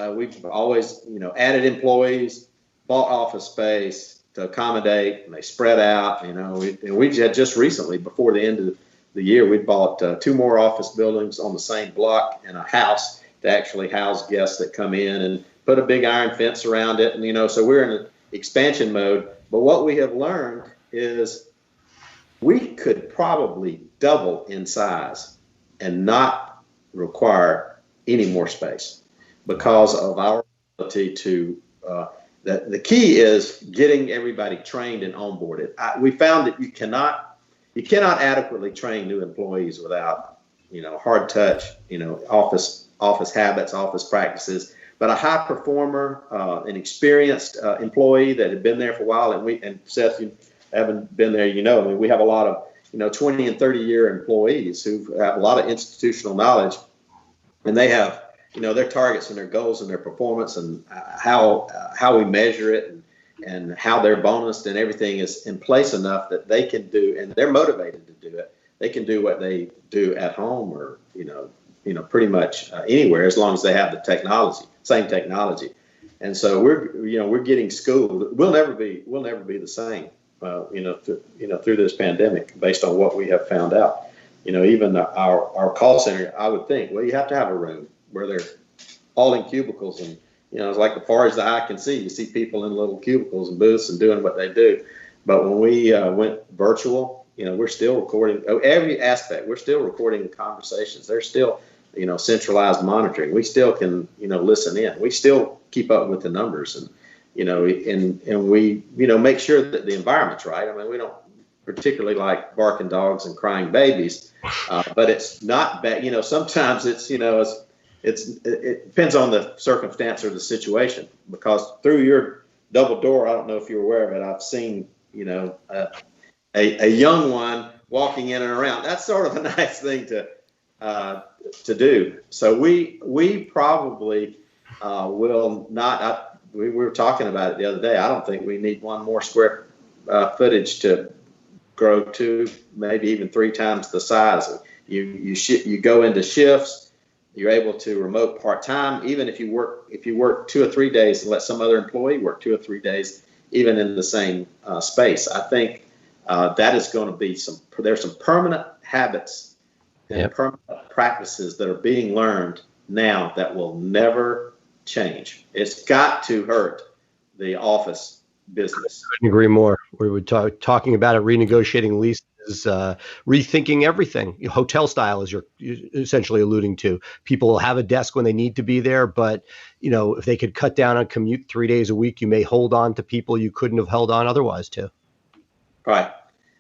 we've always, added employees, bought office space to accommodate, and they spread out, and we had just recently, before the end of the year, we bought 2 more office buildings on the same block and a house to actually house guests that come in, and put a big iron fence around it. And, so we're in an expansion mode. But what we have learned is we could probably double in size and not require any more space because of our ability to, the key is getting everybody trained and onboarded. We found that you cannot adequately train new employees without, hard touch, office habits, office practices. But a high performer, an experienced employee that had been there for a while, and Seth, you haven't been there, we have a lot of 20 and 30-year employees who have a lot of institutional knowledge, and they have their targets and their goals and their performance and how we measure it and how they're bonused, and everything is in place enough that they can do, and they're motivated to do it. They can do what they do at home or pretty much anywhere, as long as they have the same technology. And so we're getting schooled. We'll never be the same, through this pandemic, based on what we have found out. Even our call center, I would think, well, you have to have a room where they're all in cubicles, and it's like, as far as the eye can see, you see people in little cubicles and booths and doing what they do. But when we went virtual, we're still recording every aspect. We're still recording the conversations. There's still centralized monitoring. We still can, listen in. We still keep up with the numbers, and, and we, make sure that the environment's right. I mean, we don't particularly like barking dogs and crying babies, but it's not bad. Sometimes it's, it depends on the circumstance or the situation, because through your double door, I don't know if you're aware of it, I've seen, a young one walking in and around. That's sort of a nice thing to do. So we probably will not. We were talking about it the other day. I don't think we need 1 more square footage to grow to maybe even 3 times the size. You go into shifts. You're able to remote part-time, even if you work 2 or 3 days and let some other employee work 2 or 3 days, even in the same space. I think that is going to be there's some permanent habits and permanent practices that are being learned now that will never change. It's got to hurt the office business. I couldn't agree more. We were talking about it, renegotiating leases, rethinking everything. Hotel style, as you're essentially alluding to. People will have a desk when they need to be there, but if they could cut down on commute 3 days a week, you may hold on to people you couldn't have held on otherwise to. Right.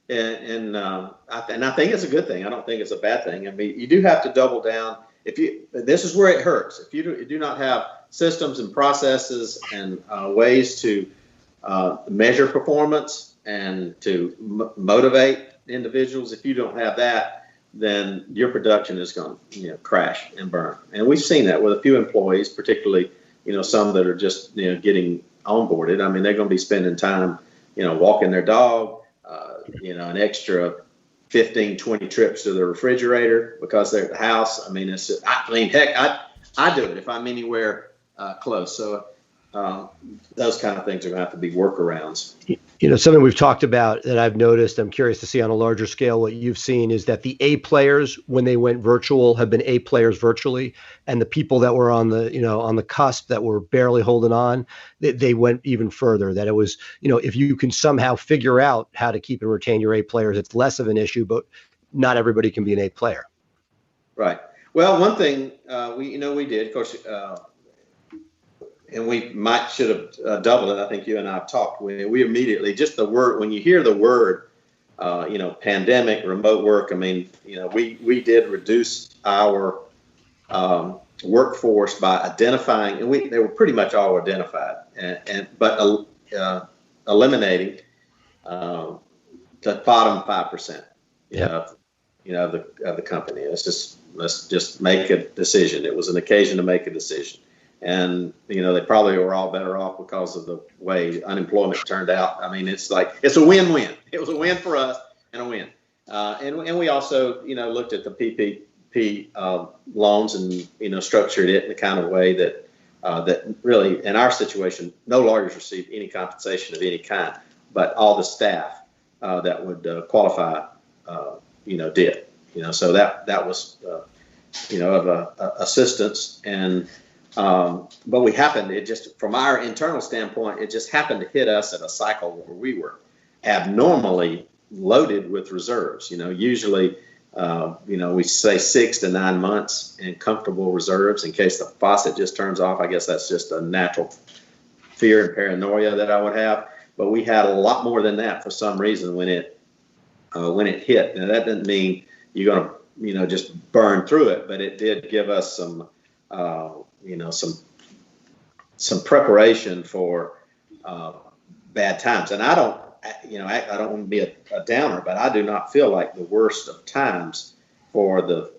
And I think it's a good thing. I don't think it's a bad thing. I mean, you do have to double down. This is where it hurts. If you do not have systems and processes and ways to measure performance and to motivate individuals, if you don't have that, then your production is going to crash and burn. And we've seen that with a few employees, particularly some that are just getting onboarded. I mean, they're going to be spending time walking their dog, an extra 15, 20 trips to the refrigerator because they're at the house. I mean, heck, I do it if I'm anywhere close. So those kind of things are going to have to be workarounds. Something we've talked about that I've noticed, I'm curious to see on a larger scale what you've seen, is that the A players, when they went virtual, have been A players virtually, and the people that were on the cusp that were barely holding on, they went even further. That it was, if you can somehow figure out how to keep and retain your A players, it's less of an issue, but not everybody can be an A player. Right. Well, one thing we did, of course, and we should have doubled it. I think you and I have talked. We immediately, just the word, when you hear the word pandemic, remote work. I mean, we did reduce our workforce by identifying, and they were pretty much all identified, but eliminating the bottom 5%. Of the company. Let's just make a decision. It was an occasion to make a decision, and they probably were all better off because of the way unemployment turned out. I mean, it's a win-win. It was a win for us and a win. And we also looked at the PPP loans and structured it in the kind of way that really, in our situation, no lawyers received any compensation of any kind, but all the staff that would qualify did. So that was of assistance, and but it just, from our internal standpoint, it just happened to hit us at a cycle where we were abnormally loaded with reserves. Usually we say 6 to 9 months in comfortable reserves in case the faucet just turns off. I guess that's just a natural fear and paranoia that I would have, but we had a lot more than that for some reason when it hit. Now, that doesn't mean you're going to just burn through it, but it did give us some preparation for bad times. And I don't want to be a downer, but I do not feel like the worst of times for the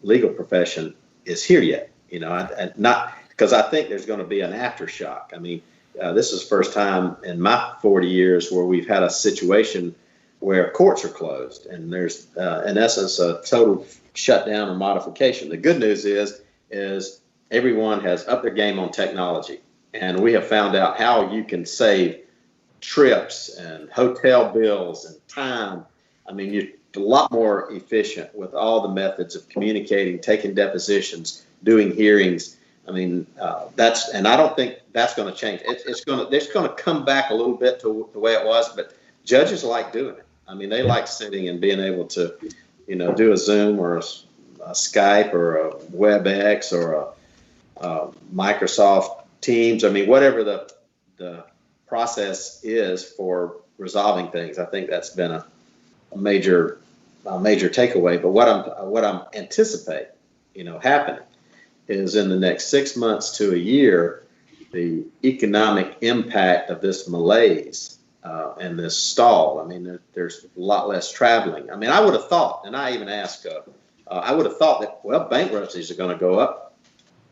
legal profession is here yet. Not because I think there's going to be an aftershock. I mean, this is the first time in my 40 years where we've had a situation where courts are closed and there's, in essence, a total shutdown or modification. The good news is everyone has upped their game on technology, and we have found out how you can save trips and hotel bills and time. I mean, you're a lot more efficient with all the methods of communicating, taking depositions, doing hearings. I mean, and I don't think that's going to change. It's going to come back a little bit to the way it was, but judges like doing it. I mean, they like sitting and being able to, do a Zoom or a Skype or a WebEx or a Microsoft Teams. I mean, whatever the process is for resolving things. I think that's been a major takeaway. But what I'm anticipate, happening is in the next 6 months to a year, the economic impact of this malaise and this stall. I mean, there's a lot less traveling. I mean, I would have thought, and I even asked, I would have thought that, bankruptcies are going to go up.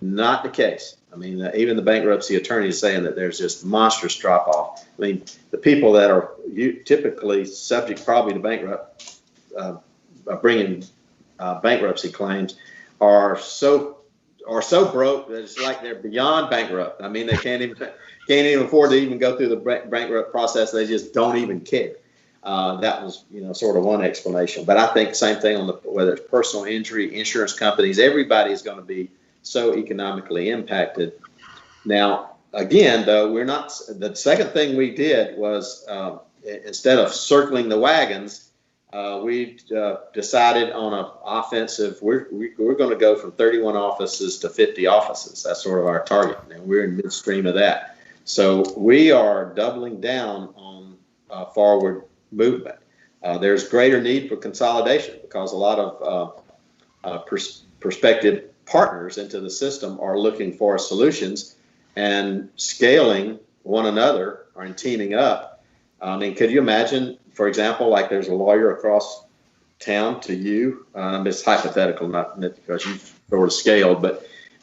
Not the case. I mean, even the bankruptcy attorney is saying that there's just monstrous drop off. I mean, the people that are typically subject probably to bringing bankruptcy claims are so broke that it's like they're beyond bankrupt. I mean, they can't even afford to even go through the bankrupt process. They just don't even care. That was, sort of one explanation. But I think same thing on whether it's personal injury, insurance companies, everybody is going to be so economically impacted. Now, again, though, we're not. The second thing we did was instead of circling the wagons, we decided on an offensive. We're going to go from 31 offices to 50 offices. That's sort of our target, and we're in midstream of that. So we are doubling down on forward movement. There's greater need for consolidation because a lot of prospective partners into the system are looking for solutions and scaling one another and teaming up. I mean, could you imagine, for example, like there's a lawyer across town to you, it's hypothetical, not because you've sort of scaled,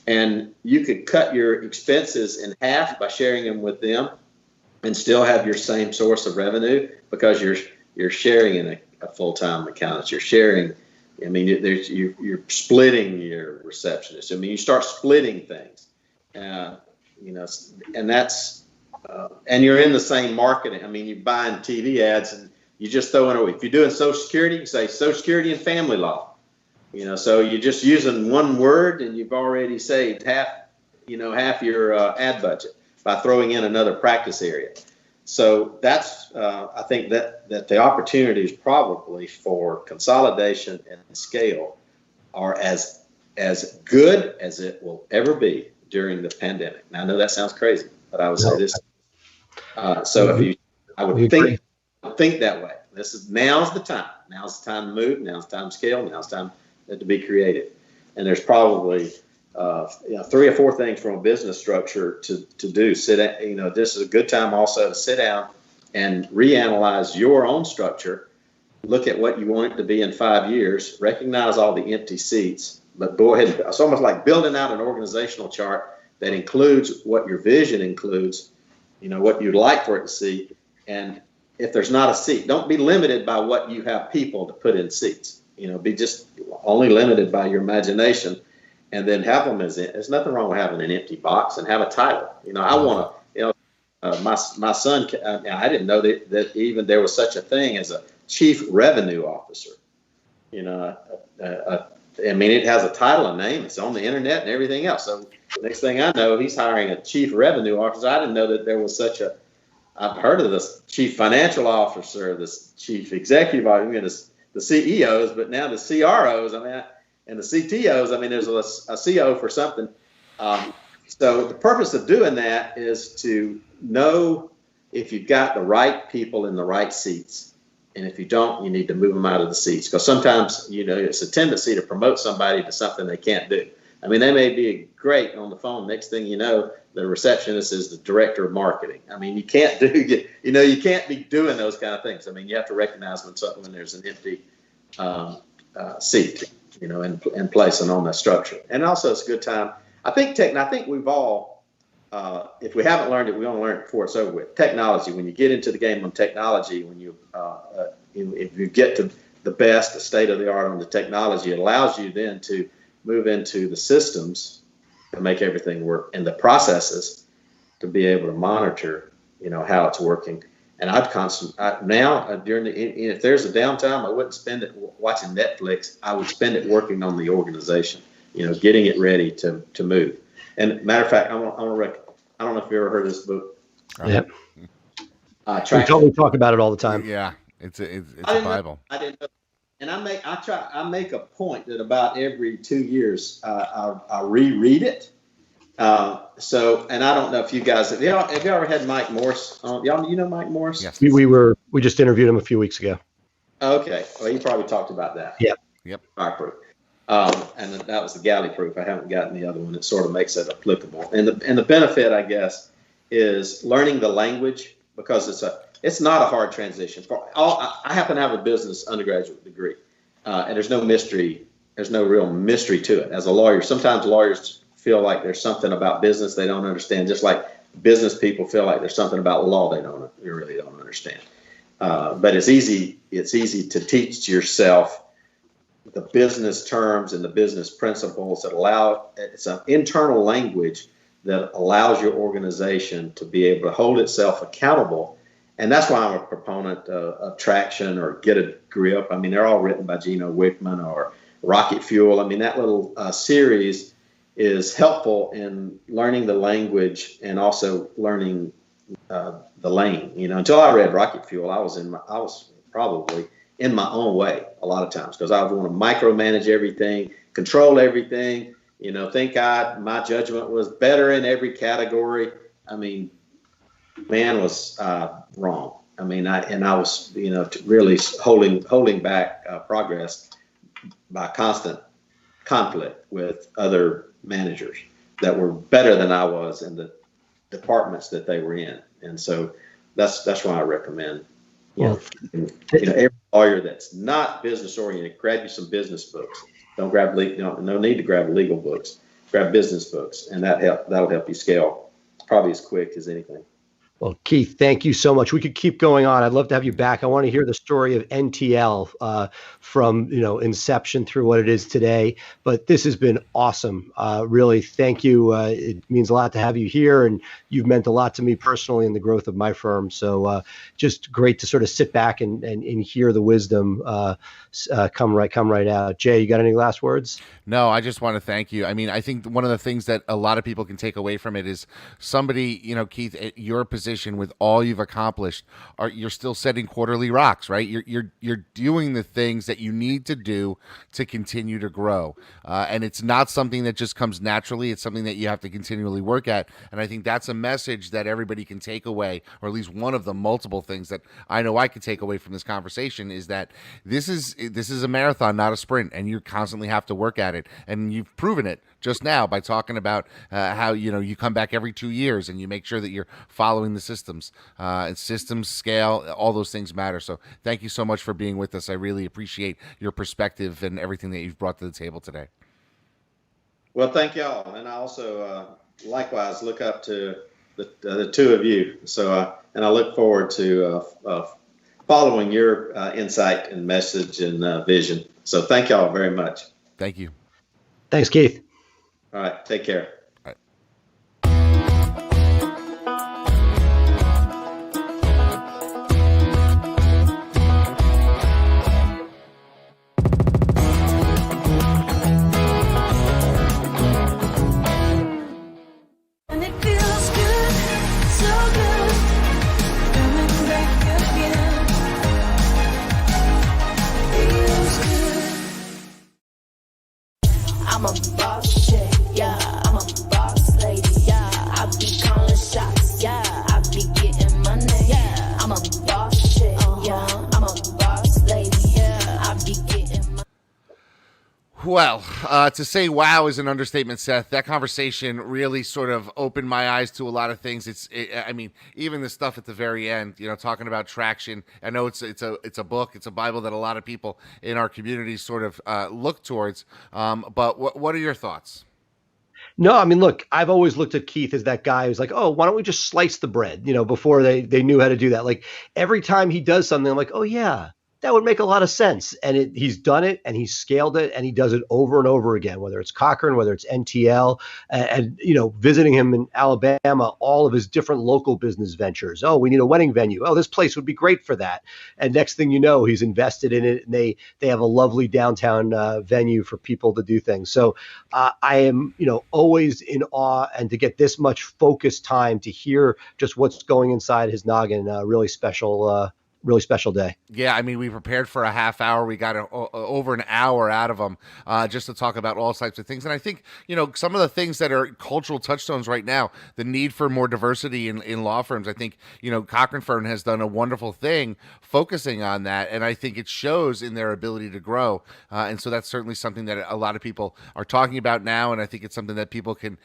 and you could cut your expenses in half by sharing them with them and still have your same source of revenue because you're sharing in a full-time accountant. You're sharing. I mean, you're splitting your receptionist. I mean, you start splitting things, and that's and you're in the same marketing. I mean, you're buying TV ads and you just throw in if you're doing Social Security, you say Social Security and family law. So you're just using one word and you've already saved half your ad budget by throwing in another practice area. So that's, I think that the opportunities probably for consolidation and scale are as good as it will ever be during the pandemic. Now, I know that sounds crazy, but I would say this. So I would think that way. Now's the time. Now's the time to move. Now's the time to scale. Now's the time to be creative. And there's probably 3 or 4 things from a business structure to do. This is a good time also to sit down and reanalyze your own structure. Look at what you want it to be in 5 years. Recognize all the empty seats. But go ahead. It's almost like building out an organizational chart that includes what your vision includes, what you'd like for it to see. And if there's not a seat, don't be limited by what you have people to put in seats. Be just only limited by your imagination, and then have them there's nothing wrong with having an empty box and have a title. I want to, my son, I didn't know that even there was such a thing as a chief revenue officer. It has a title and name. It's on the internet and everything else. So next thing I know, he's hiring a chief revenue officer. I didn't know that there was I've heard of this chief financial officer, this chief executive officer, the CEOs, but now the CROs, and the CTOs. There's a CO for something. So the purpose of doing that is to know if you've got the right people in the right seats. And if you don't, you need to move them out of the seats, because sometimes, it's a tendency to promote somebody to something they can't do. They may be great on the phone. Next thing you know, the receptionist is the director of marketing. You can't you can't be doing those kind of things. You have to recognize when there's an empty seat, in place and on the structure. And also, it's a good time. I think we've all, if we haven't learned it, we want to learn it before it's over with. Technology. When you get into the game on technology, if you get to the state of the art on the technology, it allows you then to move into the systems to make everything work, and the processes to be able to monitor, how it's working. And if there's a downtime, I wouldn't spend it watching Netflix. I would spend it working on the organization, getting it ready to move. And matter of fact, I don't know if you ever heard of this book. Yep. We totally talk about it all the time. Yeah, it's a Bible. I didn't know. And I make a point that about every 2 years I reread it. And I don't know if you guys have you ever had Mike Morse on? Y'all, Mike Morse? Yes. We just interviewed him a few weeks ago. Okay. Well, you probably talked about that. Yeah. Yep. Fireproof. And that was the galley proof. I haven't gotten the other one. It sort of makes it applicable. And the benefit, I guess, is learning the language, because it's not a hard transition. I happen to have a business undergraduate degree, and there's no mystery. There's no real mystery to it. As a lawyer, sometimes lawyers feel like there's something about business they don't understand, just like business people feel like there's something about law they really don't understand. But it's easy to teach yourself the business terms and the business principles it's an internal language that allows your organization to be able to hold itself accountable. And that's why I'm a proponent of Traction or Get a Grip. They're all written by Gino Wickman, or Rocket Fuel. That little series is helpful in learning the language and also learning the lane. Until I read Rocket Fuel, I was probably in my own way a lot of times, because I would want to micromanage everything, control everything, think my judgment was better in every category. Man was wrong. I was, really holding back progress by constant conflict with other managers that were better than I was in the departments that they were in. And so that's why I recommend, every lawyer that's not business oriented, grab you some business books. Don't grab no need to grab legal books. Grab business books, and that'll help you scale probably as quick as anything. Well, Keith, thank you so much. We could keep going on. I'd love to have you back. I want to hear the story of NTL from inception through what it is today. But this has been awesome. Really, thank you. It means a lot to have you here, and you've meant a lot to me personally in the growth of my firm. So just great to sort of sit back and hear the wisdom come right out. Jay, you got any last words? No, I just want to thank you. I think one of the things that a lot of people can take away from it is somebody, Keith, at your position position with all you've accomplished, you're still setting quarterly rocks, right? You're doing the things that you need to do to continue to grow, and it's not something that just comes naturally. It's something that you have to continually work at, and I think that's a message that everybody can take away, or at least one of the multiple things that I know I could take away from this conversation is that this is a marathon, not a sprint, and you constantly have to work at it, and you've proven it just now by talking about how you come back every 2 years and you make sure that you're following the systems. And systems, scale, all those things matter. So thank you so much for being with us. I really appreciate your perspective and everything that you've brought to the table today. Well, thank y'all, and I also likewise look up to the two of you. So and I look forward to following your insight and message and vision. So thank y'all very much. Thank you. Thanks, Keith. All right. Take care. All right. And it feels good, so good, coming back again. Feels good. I'm a boss chick, yeah. I'm a boss lady, yeah. I be calling shots, yeah. I be getting money, yeah. I'm a boss chick, yeah. I'm a boss lady, yeah. I be getting money. Well, to say wow is an understatement, Seth. That conversation really sort of opened my eyes to a lot of things. I mean, even the stuff at the very end, talking about traction. I know it's a book, it's a Bible that a lot of people in our community sort of look towards. But what are your thoughts? No, I mean, look, I've always looked at Keith as that guy who's like, oh, why don't we just slice the bread, before they knew how to do that. Like every time he does something, I'm like, oh, yeah, that would make a lot of sense. And he's done it and he's scaled it and he does it over and over again, whether it's Cochran, whether it's NTL and visiting him in Alabama, all of his different local business ventures. Oh, we need a wedding venue. Oh, this place would be great for that. And next thing you know, he's invested in it and they have a lovely downtown venue for people to do things. So I am, always in awe, and to get this much focused time to hear just what's going inside his noggin, really special day. Yeah, I mean, we prepared for a half hour. We got over an hour out of them just to talk about all types of things. And I think, some of the things that are cultural touchstones right now, the need for more diversity in law firms. I think, Cochran Firm has done a wonderful thing focusing on that. And I think it shows in their ability to grow. And so that's certainly something that a lot of people are talking about now. And I think it's something that people can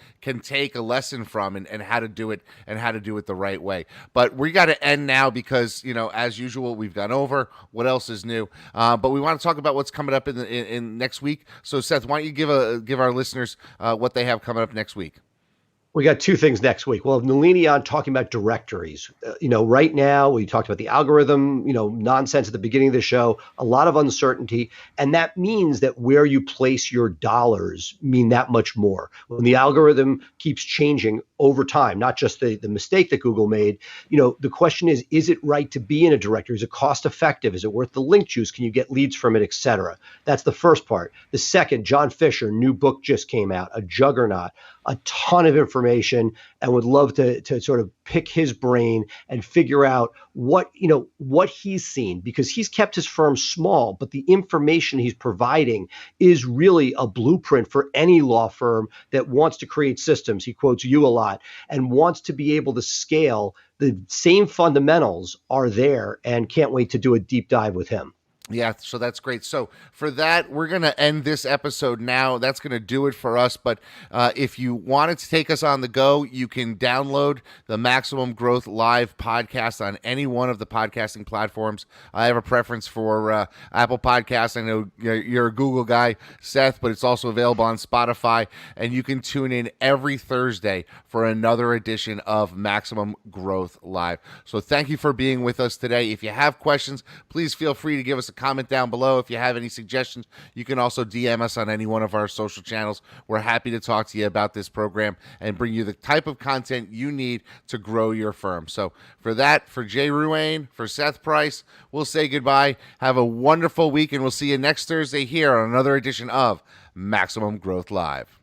take a lesson from and how to do it and how to do it the right way. But we got to end now because, as usual, we've gone over what else is new, but we want to talk about what's coming up in next week. So Seth, why don't you give our listeners what they have coming up next week? We got two things next week. We'll have Nalini on talking about directories. Right now we talked about the algorithm, nonsense at the beginning of the show, a lot of uncertainty. And that means that where you place your dollars mean that much more. When the algorithm keeps changing over time, not just the mistake that Google made, the question is it right to be in a directory? Is it cost effective? Is it worth the link juice? Can you get leads from it, et cetera? That's the first part. The second, John Fisher, new book just came out, a juggernaut, a ton of information, and would love to sort of pick his brain and figure out what he's seen, because he's kept his firm small, but the information he's providing is really a blueprint for any law firm that wants to create systems. He quotes you a lot and wants to be able to scale. The same fundamentals are there, and can't wait to do a deep dive with him. Yeah, so that's great. So for that, we're going to end this episode now. That's going to do it for us. But if you wanted to take us on the go, you can download the Maximum Growth Live podcast on any one of the podcasting platforms. I have a preference for Apple Podcasts. I know you're a Google guy, Seth, but it's also available on Spotify. And you can tune in every Thursday for another edition of Maximum Growth Live. So thank you for being with us today. If you have questions, please feel free to give us a comment down below. If you have any suggestions, you can also DM us on any one of our social channels. We're happy to talk to you about this program and bring you the type of content you need to grow your firm. So for that, for Jay Ruane, for Seth Price, we'll say goodbye. Have a wonderful week, and we'll see you next Thursday here on another edition of Maximum Growth Live.